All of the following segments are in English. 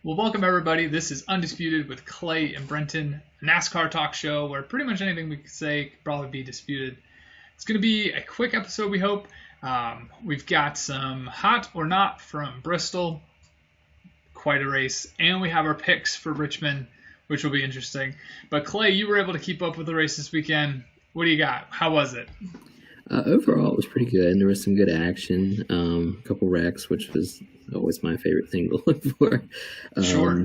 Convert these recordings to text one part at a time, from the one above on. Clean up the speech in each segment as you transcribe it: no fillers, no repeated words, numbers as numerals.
Well, welcome everybody. This is Undisputed with Clay and Brenton, a NASCAR talk show where pretty much anything we could say could probably be disputed. It's going to be a quick episode, we hope. We've got some hot or not from Bristol, quite a race, and we have our picks for Richmond, which will be interesting. But Clay, you were able to keep up with the race this weekend. What do you got? How was it? Overall, it was pretty good. There was some good action, a couple wrecks, which was always my favorite thing to look for. Sure.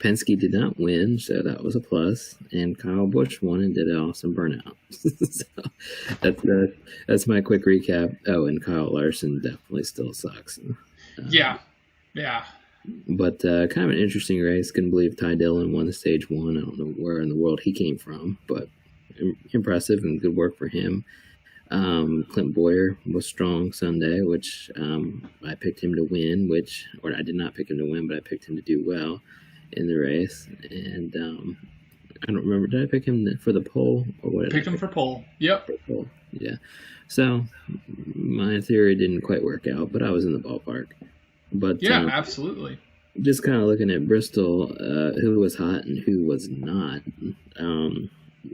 Penske did not win, so that was a plus. And Kyle Busch won and did an awesome burnout. So that's my quick recap. Oh, and Kyle Larson definitely still sucks. Yeah. But kind of an interesting race. Couldn't believe Ty Dillon won the stage one. I don't know where in the world he came from, but impressive and good work for him. Clint Boyer was strong Sunday, which I picked him to win, or I did not pick him to win, but I picked him to do well in the race. And I don't remember, did I pick him for the pole? Or what? Picked him for pole. Yep. For pole. Yeah. So my theory didn't quite work out, but I was in the ballpark. But yeah, absolutely. Just kind of looking at Bristol, who was hot and who was not.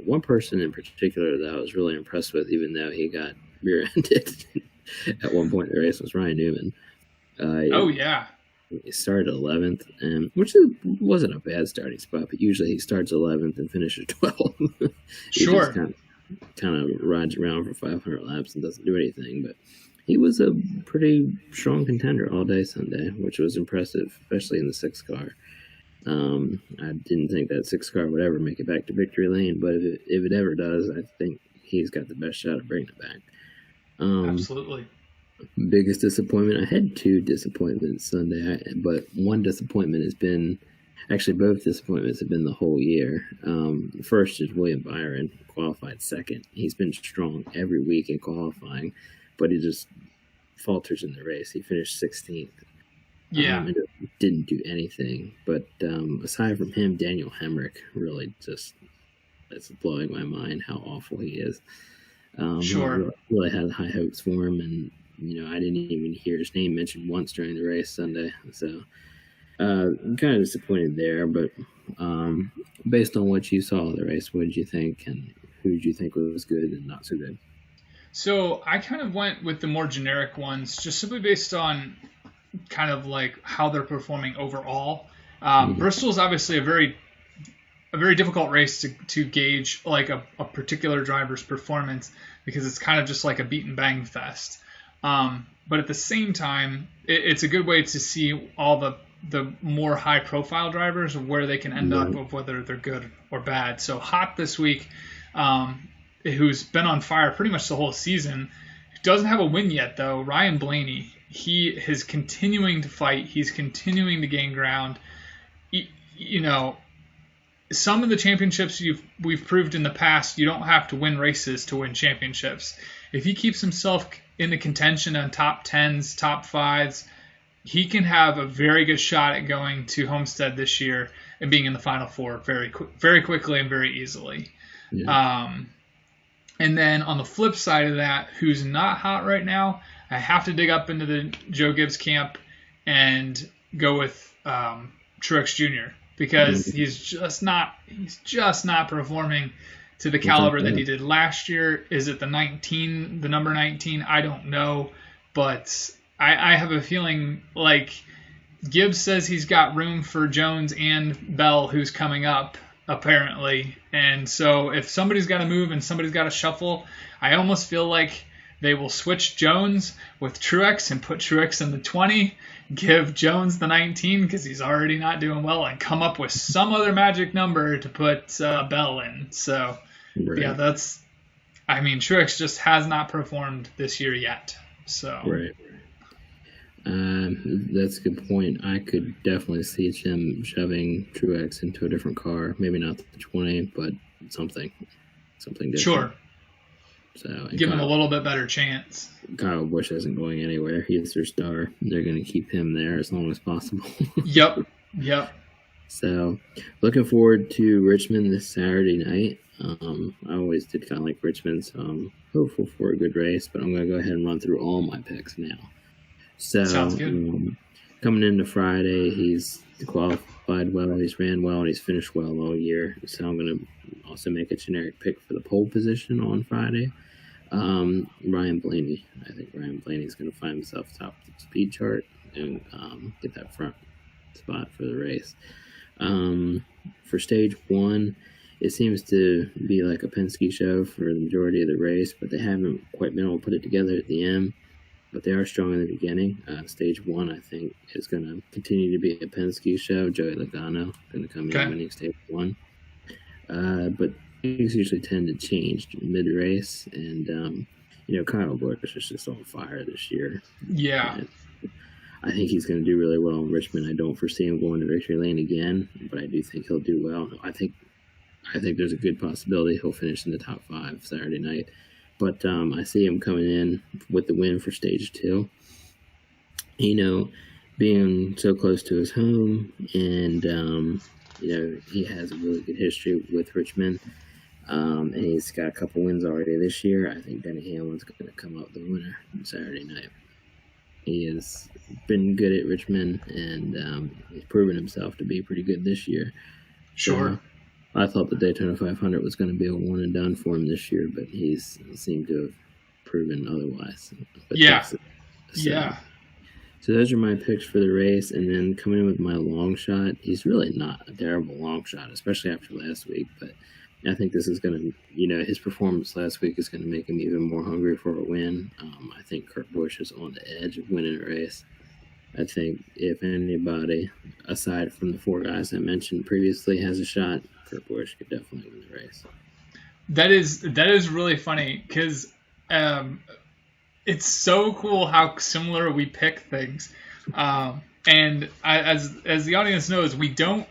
One person in particular that I was really impressed with, even though he got rear-ended at one point in the race, was Ryan Newman. Yeah. He started 11th, which wasn't a bad starting spot, but usually he starts 11th and finishes 12th. He Sure. just kind of rides around for 500 laps and doesn't do anything, but he was a pretty strong contender all day Sunday, which was impressive, especially in the 6 car. I didn't think that 6 car would ever make it back to victory lane, but if it ever does, I think he's got the best shot of bringing it back. Absolutely. Biggest disappointment, I had 2 disappointments Sunday, but one disappointment has been, actually both disappointments have been the whole year. First is William Byron, qualified second. He's been strong every week in qualifying, but he just falters in the race. He finished 16th. Yeah. Didn't do anything. But aside from him, Daniel Hemrick really just, it's blowing my mind how awful he is. Sure. I really had high hopes for him, and I didn't even hear his name mentioned once during the race Sunday. So I'm kind of disappointed there. But based on what you saw of the race, what did you think, and who did you think was good and not so good? So I kind of went with the more generic ones, just simply based on kind of like how they're performing overall. Bristol's obviously a very difficult race to gauge like a particular driver's performance, because it's kind of just like a beat and bang fest. But at the same time, it's a good way to see all the more high profile drivers, where they can end up, of whether they're good or bad. So hot this week, who's been on fire pretty much the whole season, doesn't have a win yet though, Ryan Blaney. He is continuing to fight. He's continuing to gain ground. Some of the championships we've proved in the past, you don't have to win races to win championships. If he keeps himself in the contention on top 10s, top 5s, he can have a very good shot at going to Homestead this year and being in the Final Four very quickly and very easily. Yeah. And then on the flip side of that, who's not hot right now, I have to dig up into the Joe Gibbs camp and go with Truex Jr. because he's just not performing to the caliber that he did last year. Is it the number 19? I don't know, but I have a feeling like Gibbs says he's got room for Jones and Bell, who's coming up apparently, and so if somebody's got to move and somebody's got to shuffle, I almost feel like they will switch Jones with Truex and put Truex in the 20, give Jones the 19 because he's already not doing well, and come up with some other magic number to put Bell in. So, right. Yeah, Truex just has not performed this year yet. So, right. That's a good point. I could definitely see him shoving Truex into a different car. Maybe not the 20, but something different. Sure. So give him a little bit better chance. Kyle Busch isn't going anywhere. He's their star. They're going to keep him there as long as possible. Yep. So looking forward to Richmond this Saturday night. I always did kind of like Richmond, so I'm hopeful for a good race, but I'm going to go ahead and run through all my picks now. So Sounds good. Coming into Friday, he's qualified well, he's ran well, and he's finished well all year. So I'm going to also make a generic pick for the pole position on Friday. Ryan Blaney. I think Ryan Blaney is going to find himself top of the speed chart and get that front spot for the race. For stage 1, it seems to be like a Penske show for the majority of the race, but they haven't quite been able to put it together at the end. But they are strong in the beginning. Stage 1, I think, is going to continue to be a Penske show. Joey Logano going to come in winning stage 1. But things usually tend to change mid-race, and Kyle Busch is just on fire this year. Yeah. And I think he's going to do really well in Richmond. I don't foresee him going to victory lane again, but I do think he'll do well. I think there's a good possibility he'll finish in the top 5 Saturday night. But I see him coming in with the win for stage 2. Being so close to his home, and he has a really good history with Richmond. And he's got a couple wins already this year. I think Denny Hamlin's going to come out the winner on Saturday night. He has been good at Richmond, and he's proven himself to be pretty good this year. Sure. So I thought the Daytona 500 was going to be a one and done for him this year, but he's seemed to have proven otherwise. But So those are my picks for the race, and then coming in with my long shot, he's really not a terrible long shot, especially after last week, but I think this is going to, his performance last week is going to make him even more hungry for a win. I think Kurt Busch is on the edge of winning a race. I think if anybody, aside from the 4 guys I mentioned previously, has a shot, Kurt Busch could definitely win the race. That is really funny because it's so cool how similar we pick things. And as the audience knows, we don't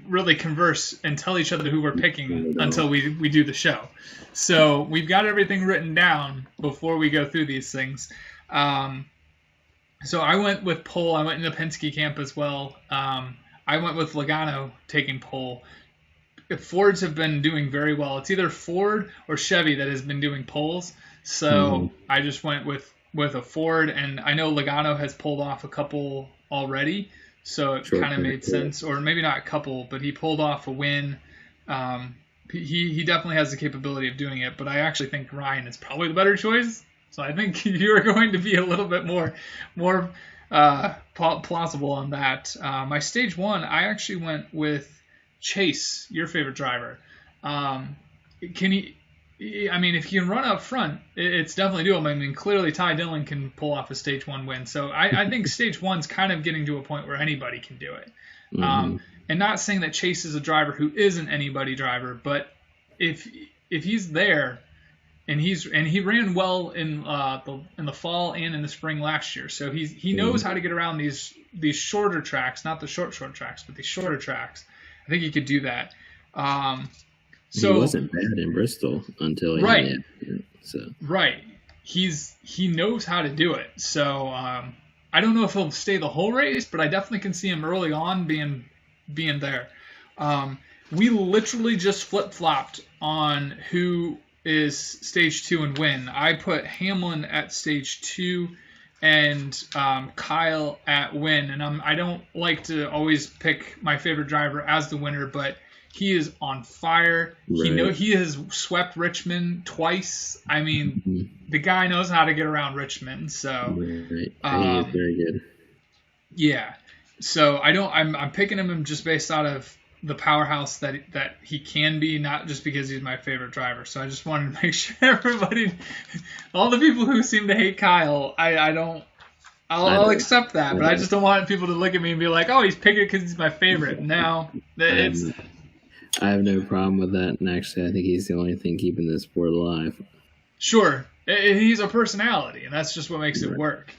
really converse and tell each other who we're picking until we do the show. So we've got everything written down before we go through these things. So I went with pole. I went in the Penske camp as well. I went with Logano taking pole. Fords have been doing very well. It's either Ford or Chevy that has been doing poles. So I just went with a Ford, and I know Logano has pulled off a couple already. So it kind of made sense, or maybe not a couple, but he pulled off a win. He definitely has the capability of doing it, but I actually think Ryan is probably the better choice. So I think you're going to be a little bit more plausible on that. My stage 1, I actually went with Chase, your favorite driver. If he can run up front, it's definitely doable. I mean, clearly Ty Dillon can pull off a stage 1 win. So I think stage 1's kind of getting to a point where anybody can do it. And not saying that Chase is a driver who isn't anybody driver, but if he's there, and he ran well in the fall and in the spring last year, so he knows how to get around these shorter tracks, not the short tracks, but these shorter tracks. I think he could do that. So he wasn't bad in Bristol until he right. hit it, so. Right. He knows how to do it. So I don't know if he'll stay the whole race, but I definitely can see him early on being there. We literally just flip-flopped on who is stage 2 and win. I put Hamlin at stage 2 and Kyle at win. And I don't like to always pick my favorite driver as the winner, but he is on fire. Right. He has swept Richmond twice. I mean, the guy knows how to get around Richmond. So right. He is very good. Yeah. So I'm picking him just based out of the powerhouse that he can be, not just because he's my favorite driver. So I just wanted to make sure everybody, all the people who seem to hate Kyle, I'll accept that, but I just don't want people to look at me and be like, oh, he's picking it because he's my favorite. No, I have no problem with that, and actually I think he's the only thing keeping this sport alive. Sure. He's a personality, and that's just what makes it work.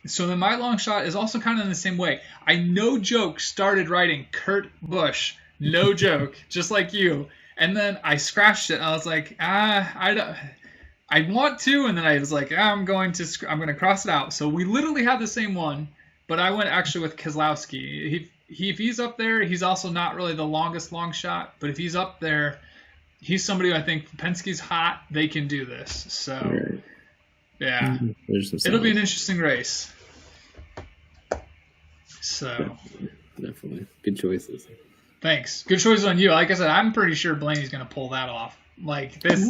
So then my long shot is also kind of in the same way. I no joke started writing Kurt Busch, no joke, just like you. And then I scratched it, and I was like, I want to, and then I was like, I'm going to cross it out. So we literally had the same one, but I went actually with Keselowski. If he's up there, he's also not really the longest long shot, but if he's up there, he's somebody who I think Penske's hot. They can do this. So Yeah. There's some It'll be solid- an interesting race. So, Definitely. Good choices. thanks. Good choice on you. Like I said, I'm pretty sure Blaney's going to pull that off. Like this,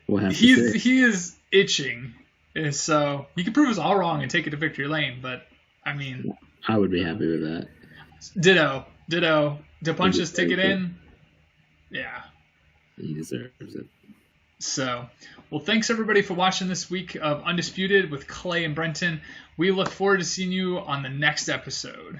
We'll have to see. he is itching, and so he could prove us all wrong and take it to victory lane. But I mean, I would be happy with that. ditto. To punch his ticket in, yeah. He deserves it. So, well, thanks everybody for watching this week of Undisputed with Clay and Brenton. We look forward to seeing you on the next episode.